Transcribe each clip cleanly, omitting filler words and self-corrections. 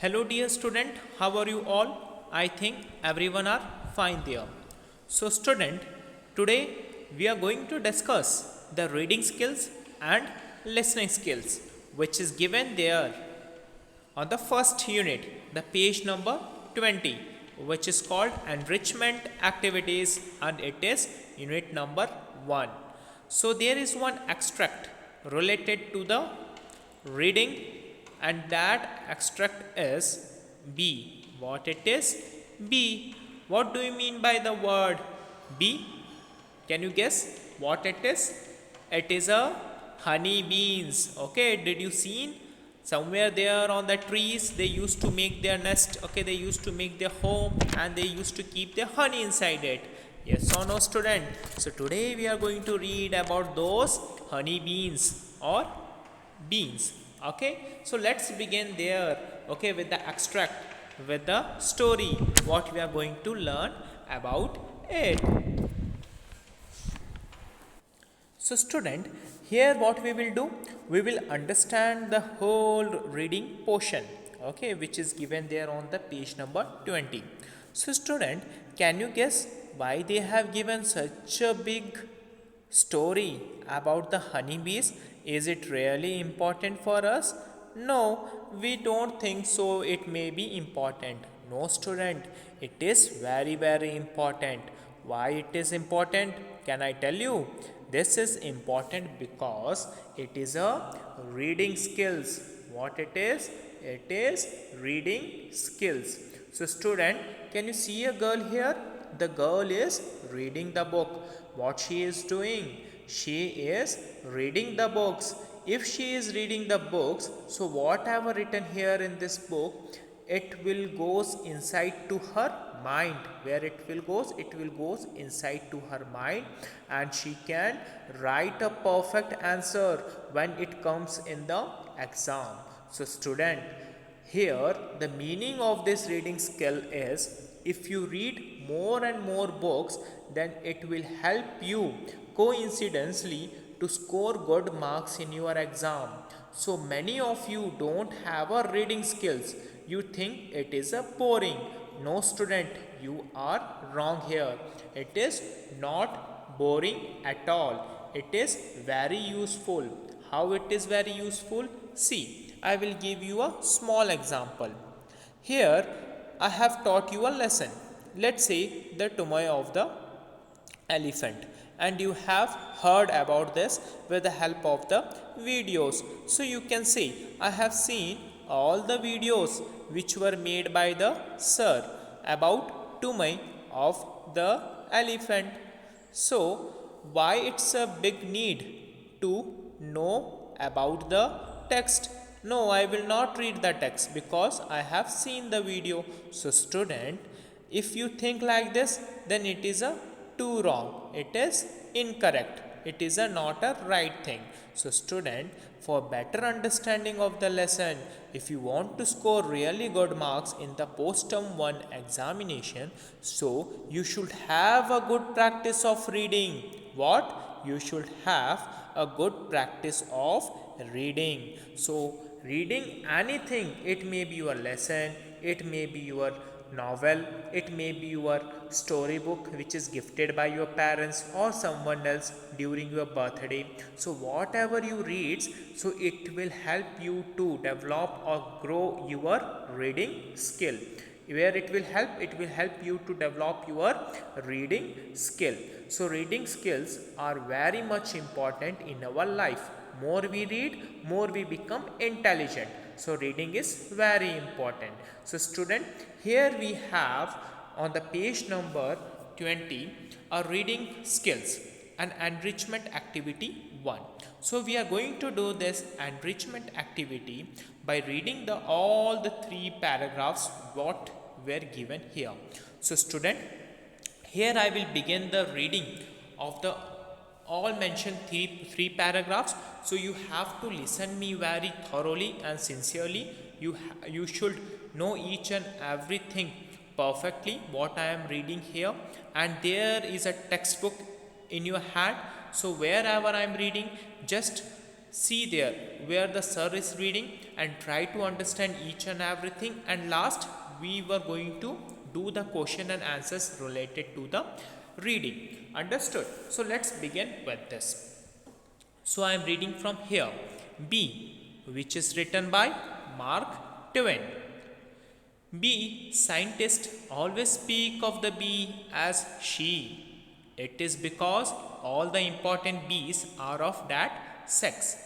Hello dear student, how are you all? I think everyone are fine there. So student, today we are going to discuss the reading skills and listening skills which is given there on the first unit, the page number 20, which is called enrichment activities and it is unit number 1. So there is one extract related to the reading and that extract is B. What it is? B. What do you mean by the word B? Can you guess what it is? It is a honey beans. Okay, did you seen somewhere there on the trees they used to make their nest? Okay, they used to make their home and they used to keep their honey inside it. Yes or no student? So today we are going to read about those honey beans or beans. Okay, so let's begin there. Okay, with the extract, with the story, what we are going to learn about it. So student, here what we will do, we will understand the whole reading portion, okay, which is given there on the page number 20. So student, can you guess why they have given such a big story about the honeybees? Is it really important for us? No, we don't think so. It may be important. No, student, it is very important. Why it is important? Can I tell you? This is important because it is a reading skills. What it is? It is reading skills. So student, can you see a girl here? The girl is reading the book. What she is doing? She is reading the books. If she is reading the books, so whatever written here in this book, it will goes inside to her mind. Where it will goes inside to her mind, and she can write a perfect answer when it comes in the exam. So student, here the meaning of this reading skill is, if you read more and more books, then it will help you coincidentally to score good marks in your exam. So many of you don't have a reading skills. You think it is a boring. No student, you are wrong here. It is not boring at all. It is very useful. How it is very useful? See, I will give you a small example. Here I have taught you a lesson. Let's say the tummy of the elephant, and you have heard about this with the help of the videos. So you can see I have seen all the videos which were made by the sir about tummy of the elephant. So why it's a big need to know about the text? No, I will not read the text because I have seen the video. So student, if you think like this, then it is a too wrong. It is incorrect. It is a not a right thing. So student, for better understanding of the lesson, if you want to score really good marks in the post term 1 examination, so you should have a good practice of reading. What? You should have a good practice of reading. So reading anything, it may be your lesson, it may be your novel, it may be your storybook which is gifted by your parents or someone else during your birthday. So whatever you read, so it will help you to develop or grow your reading skill. Where it will help you to develop your reading skill. So reading skills are very much important in our life. More we read, more we become intelligent. So reading is very important. So student, here we have on the page number 20 a reading skills and enrichment activity 1. So we are going to do this enrichment activity by reading the all the 3 paragraphs what were given here. So student, here I will begin the reading of the all mentioned three paragraphs. So you have to listen me very thoroughly and sincerely. You should know each and everything perfectly what I am reading here, and there is a textbook in your hand. So wherever I am reading, just see there where the sir is reading and try to understand each and everything, and last we were going to do the question and answers related to the reading. Understood? So let's begin with this. So I am reading from here. B, which is written by Mark Twain. B, scientists always speak of the bee as she. It is because all the important bees are of that sex.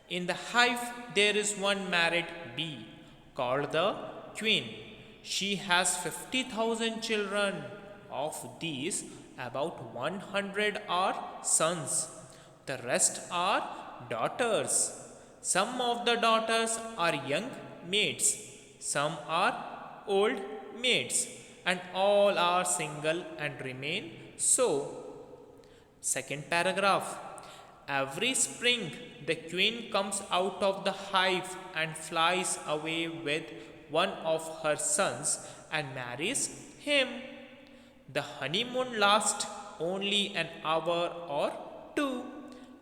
In the hive, there is one married bee called the queen. She has 50,000 children. Of these, about 100 are sons. The rest are daughters. Some of the daughters are young maids, some are old maids, and all are single and remain so. Second paragraph. Every spring, the queen comes out of the hive and flies away with one of her sons and marries him. The honeymoon lasts only an hour or two.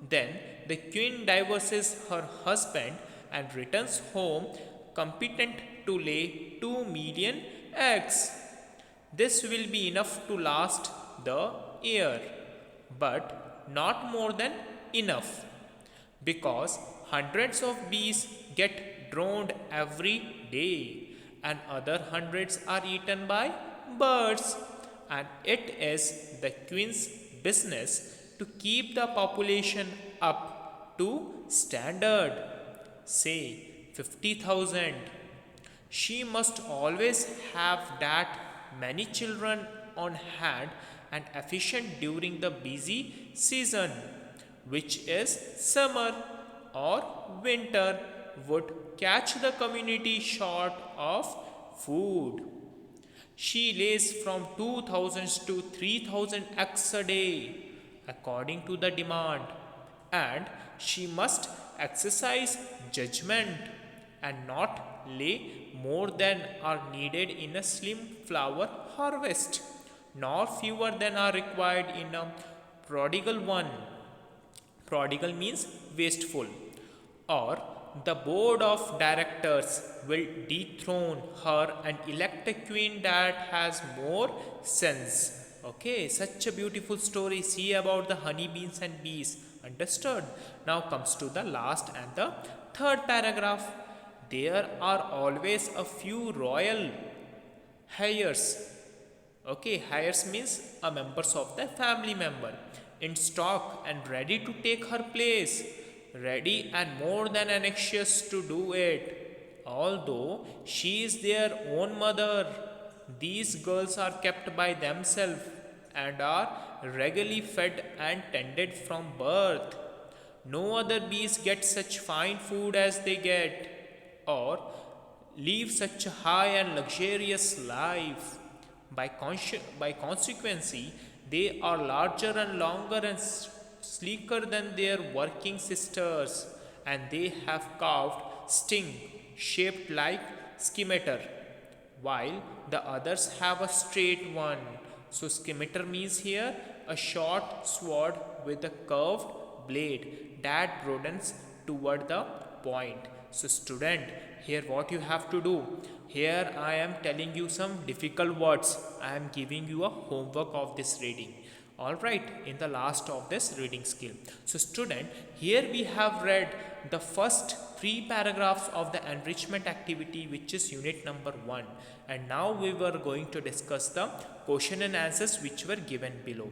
Then the queen divorces her husband and returns home competent to lay 2 million eggs. This will be enough to last the year, but not more than enough, because hundreds of bees get drowned every day and other hundreds are eaten by birds, and it is the queen's business to keep the population up to standard, say 50,000. She must always have that many children on hand and efficient during the busy season, which is summer or winter, would catch the community short of food. She lays from 2,000 to 3,000 eggs a day according to the demand, and she must exercise judgment and not lay more than are needed in a slim flower harvest, nor fewer than are required in a prodigal one. Prodigal means wasteful. Or the board of directors will dethrone her and elect a queen that has more sense. Okay, such a beautiful story. See about the honeybees and bees. Understood? Now comes to the last and the third paragraph. There are always a few royal heirs. Okay, heirs means a members of the family member in stock and ready to take her place, ready and more than anxious to do it. Although she is their own mother, these girls are kept by themselves and are regularly fed and tended from birth. No other bees get such fine food as they get, or live such a high and luxurious life. By consequence, they are larger and longer and sleeker than their working sisters, and they have carved sting shaped like scimitar, while the others have a straight one. So scimitar means here a short sword with a curved blade that broadens toward the point. So student, here what you have to do, here I am telling you some difficult words. I am giving you a homework of this reading. Alright, in the last of this reading skill. So student, here we have read the first 3 paragraphs of the enrichment activity, which is unit number 1. And now we were going to discuss the question and answers which were given below.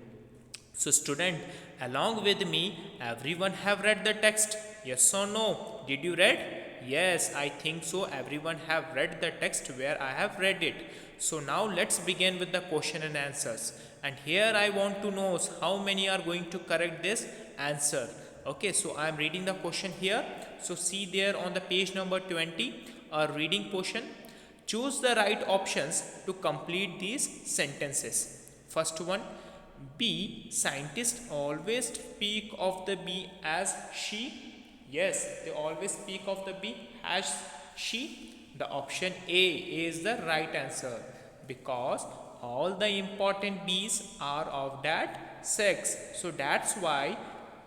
So student, along with me, everyone have read the text? Yes or no? Did you read? Yes, I think so. Everyone have read the text where I have read it. So now let's begin with the question and answers. And here I want to know how many are going to correct this answer. Okay, so I am reading the question here. So see there on the page number 20, a reading portion. Choose the right options to complete these sentences. First one, B. Scientists always speak of the bee as she. Yes, they always speak of the bee as she. The option A is the right answer, because all the important bees are of that sex. So that's why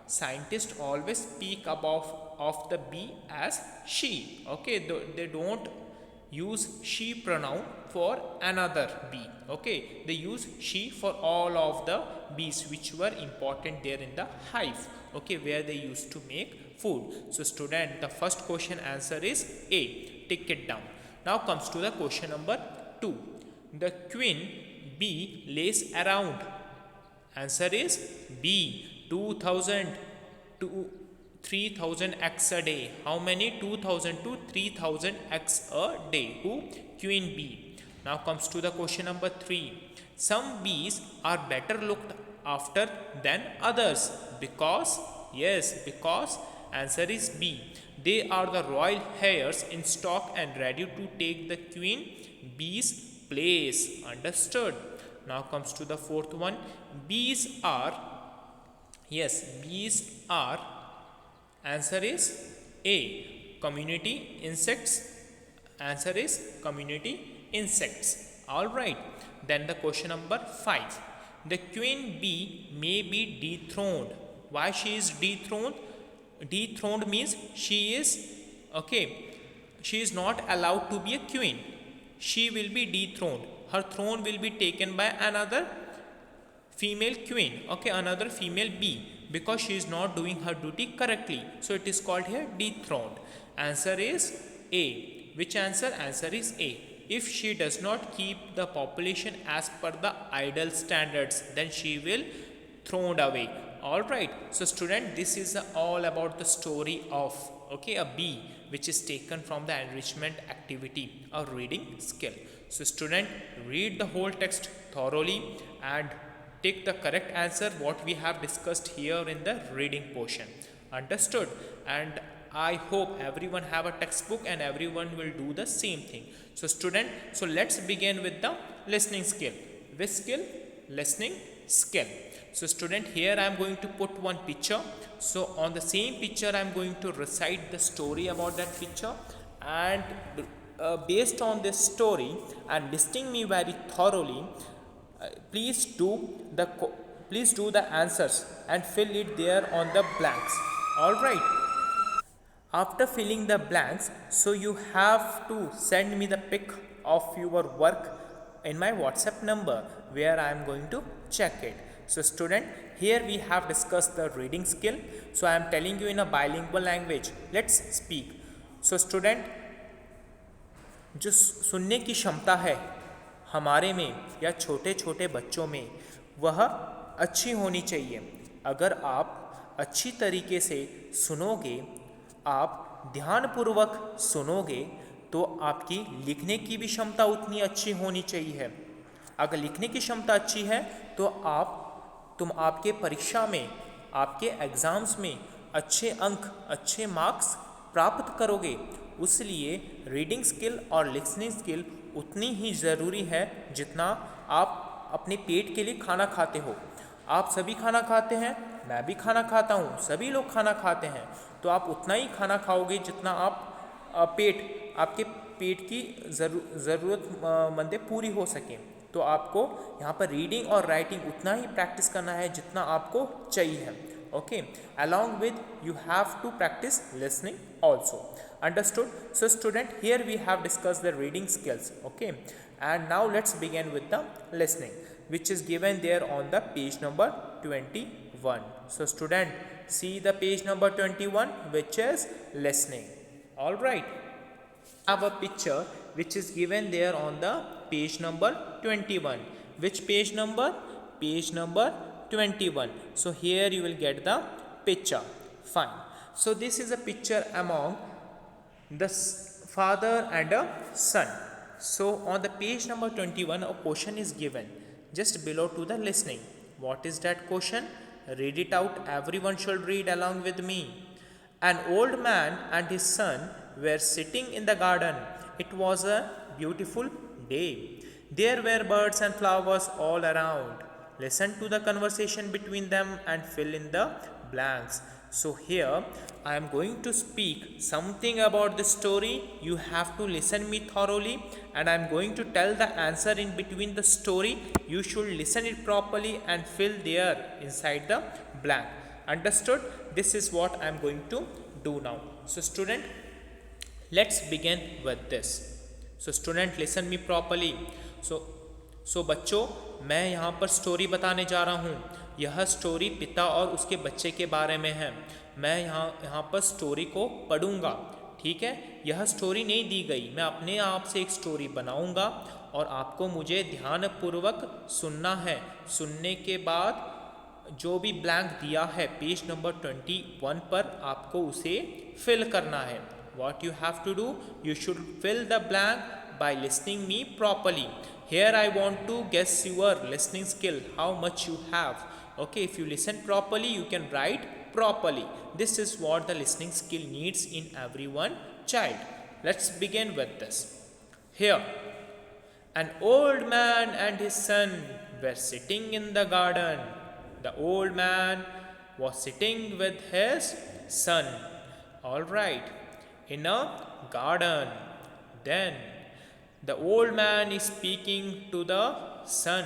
scientists always speak about of the bee as she. Okay, they don't use she pronoun for another bee. Okay, they use she for all of the bees which were important there in the hive. Okay, where they used to make food. So student, the first question answer is A. Take it down. Now comes to the question number 2. The queen bee lays around. Answer is B. 2000 to 3000 eggs a day. How many? 2000 to 3000 eggs a day. Who? Queen bee. Now comes to the question number 3. Some bees are better looked after than others. Because, yes, because answer is B. They are the royal hares in stock and ready to take the queen bee's place. Understood? Now comes to the fourth one. Bees are, yes, bees are, answer is A. Community insects. Answer is community insects. Alright. Then the question number 5. The queen bee may be dethroned. Why she is dethroned? Dethroned means she is, okay, she is not allowed to be a queen. She will be dethroned. Her throne will be taken by another female queen, okay, another female bee, because she is not doing her duty correctly. So it is called here dethroned. Answer is A. Which answer? Answer is A. If she does not keep the population as per the ideal standards, then she will thrown away. Alright, so student, this is all about the story of, okay, a bee which is taken from the enrichment activity, a reading skill. So student, read the whole text thoroughly and take the correct answer what we have discussed here in the reading portion. Understood? And I hope everyone have a textbook and everyone will do the same thing. So student, so let's begin with the listening skill. Which skill? Listening skill. So student, here I am going to put one picture. So on the same picture I am going to recite the story about that picture, and based on this story and listening me very thoroughly, please do the answers and fill it there on the blanks. All right. After filling the blanks, so you have to send me the pic of your work in my WhatsApp number where I am going to check it. So student, here we have discussed the reading skill. So I am telling you in a bilingual language. Let's speak. So student, जो सुनने की क्षमता है हमारे में या छोटे छोटे बच्चों में, वह अच्छी होनी चाहिए. अगर आप अच्छी तरीके से सुनोगे, आप ध्यानपूर्वक सुनोगे, तो आपकी लिखने की भी क्षमता उतनी अच्छी होनी चाहिए. अगर लिखने की क्षमता अच्छी है तो तुम आपके परीक्षा में, आपके एग्ज़ाम्स में अच्छे अंक, अच्छे मार्क्स प्राप्त करोगे. उसलिए रीडिंग स्किल और लिसनिंग स्किल उतनी ही ज़रूरी है जितना आप अपने पेट के लिए खाना खाते हो. आप सभी खाना खाते हैं, मैं भी खाना खाता हूँ, सभी लोग खाना खाते हैं. तो आप उतना ही खाना खाओगे जितना आपके पेट की ज़रूरतमंदें पूरी हो सकें. तो आपको यहाँ पर रीडिंग और राइटिंग उतना ही प्रैक्टिस करना है जितना आपको चाहिए. Okay, along with you have to practice listening also. Understood? So student, here we have discussed the reading skills. Okay, and now let's begin with the listening, which is given there on the page number 21. So student, see the page number 21, which is listening. All right, I have a picture which is given there on the page number 21. Which page number? Page number 21. So here you will get the picture. Fine. So this is a picture among the father and a son. So on the page number 21, a question is given just below to the listening. What is that question? Read it out. Everyone should read along with me. An old man and his son were sitting in the garden. It was a beautiful day. There were birds and flowers all around. Listen to the conversation between them and fill in the blanks. So here I am going to speak something about the story. You have to listen me thoroughly, and I am going to tell the answer in between the story. You should listen it properly and fill there inside the blank. Understood? This is what I am going to do now. So student, let's begin with this. So student, listen me properly. So बच्चों, मैं यहाँ पर story बताने जा रहा हूँ. यह story पिता और उसके बच्चे के बारे में है. मैं यहाँ पर स्टोरी को पढ़ूंगा, ठीक है. यह स्टोरी नहीं दी गई, मैं अपने आप से एक स्टोरी बनाऊंगा और आपको मुझे ध्यानपूर्वक सुनना है. सुनने के बाद जो भी ब्लैंक दिया है पेज नंबर 21 पर, आपको उसे फिल करना है. What you have to do, you should fill the blank by listening me properly. Here I want to guess your listening skill, how much you have. Okay, if you listen properly, you can write properly. This is what the listening skill needs in everyone child. Let's begin with this. Here, an old man and his son were sitting in the garden. The old man was sitting with his son. All right, in a garden. Then the old man is speaking to the son.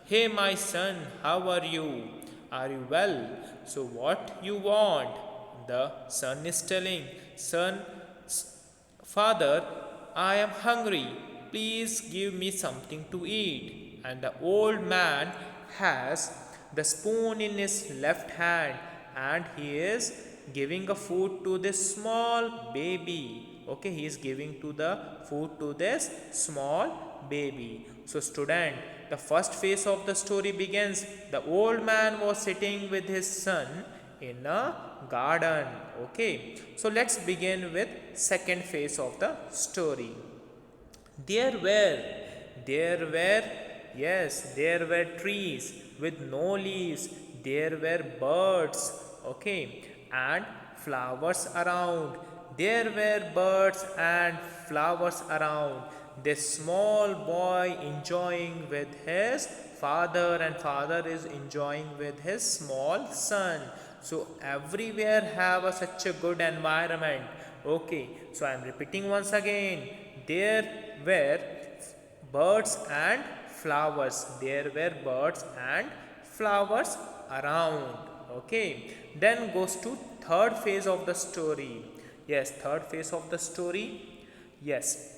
Hey my son, how are you? Are you well? So what you want? The son is telling, son, father, I am hungry. Please give me something to eat. And the old man has the spoon in his left hand and he is giving a food to this small baby. Okay, he is giving to the food to this small baby. So student, the first phase of the story begins. The old man was sitting with his son in a garden. Okay, so let's begin with second phase of the story. There were trees with no leaves. There were birds, okay, and flowers around. There were birds and flowers around. This small boy enjoying with his father, and father is enjoying with his small son. So everywhere have such a good environment. Okay, so I am repeating once again. There were birds and flowers. There were birds and flowers around. Okay, then goes to third phase of the story. Yes, third phase of the story. Yes,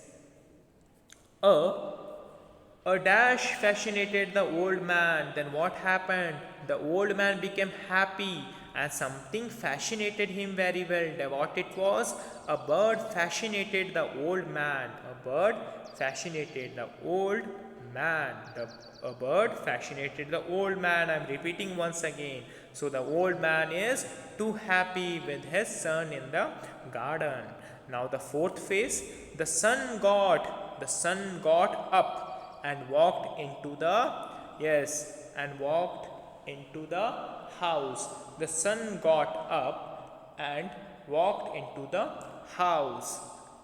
a dash fascinated the old man. Then what happened? The old man became happy and something fascinated him very well. What it was? A bird fascinated the old man. A bird fascinated the old man. A bird fascinated the old man. I am repeating once again. So the old man is too happy with his son in the garden. Now the fourth phase, the son got up and walked into the house. The son got up and walked into the house.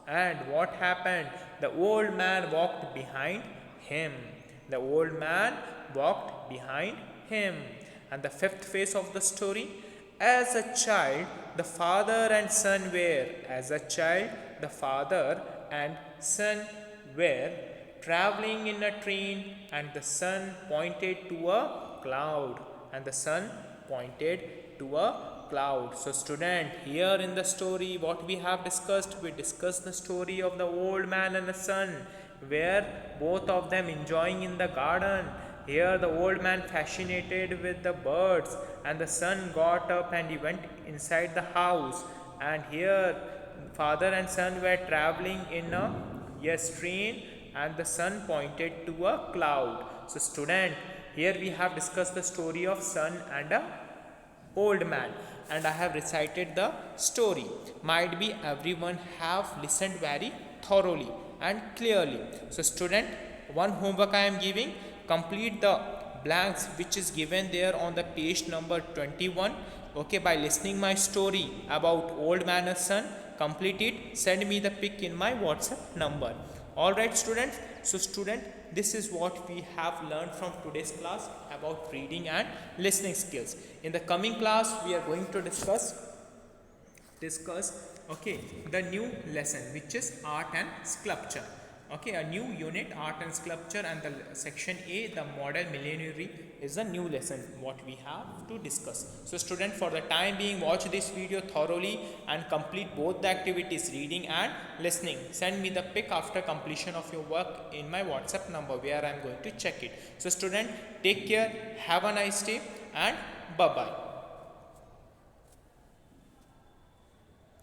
And what happened? The old man walked behind him. The old man walked behind him. And the fifth phase of the story, as a child, the father and son were traveling in a train, and the son pointed to a cloud. So student, here in the story, what we have discussed, we discussed the story of the old man and the son, where both of them enjoying in the garden. Here the old man fascinated with the birds, and the son got up and he went inside the house. And here father and son were traveling in a train, and the son pointed to a cloud. So student, here we have discussed the story of son and a old man, and I have recited the story. Might be everyone have listened very thoroughly and clearly. So student, one homework I am giving, complete the blanks which is given there on the page number 21, okay, by listening my story about old man and son. Complete it, send me the pic in my WhatsApp number. Alright students, so student, this is what we have learned from today's class about reading and listening skills. In the coming class, we are going to discuss okay, the new lesson, which is art and sculpture. Okay, a new unit, art and sculpture, and the section A, the model millenary, is a new lesson what we have to discuss. So student, for the time being, watch this video thoroughly and complete both the activities, reading and listening. Send me the pic after completion of your work in my WhatsApp number where I am going to check it. So student, take care, have a nice day, and bye bye.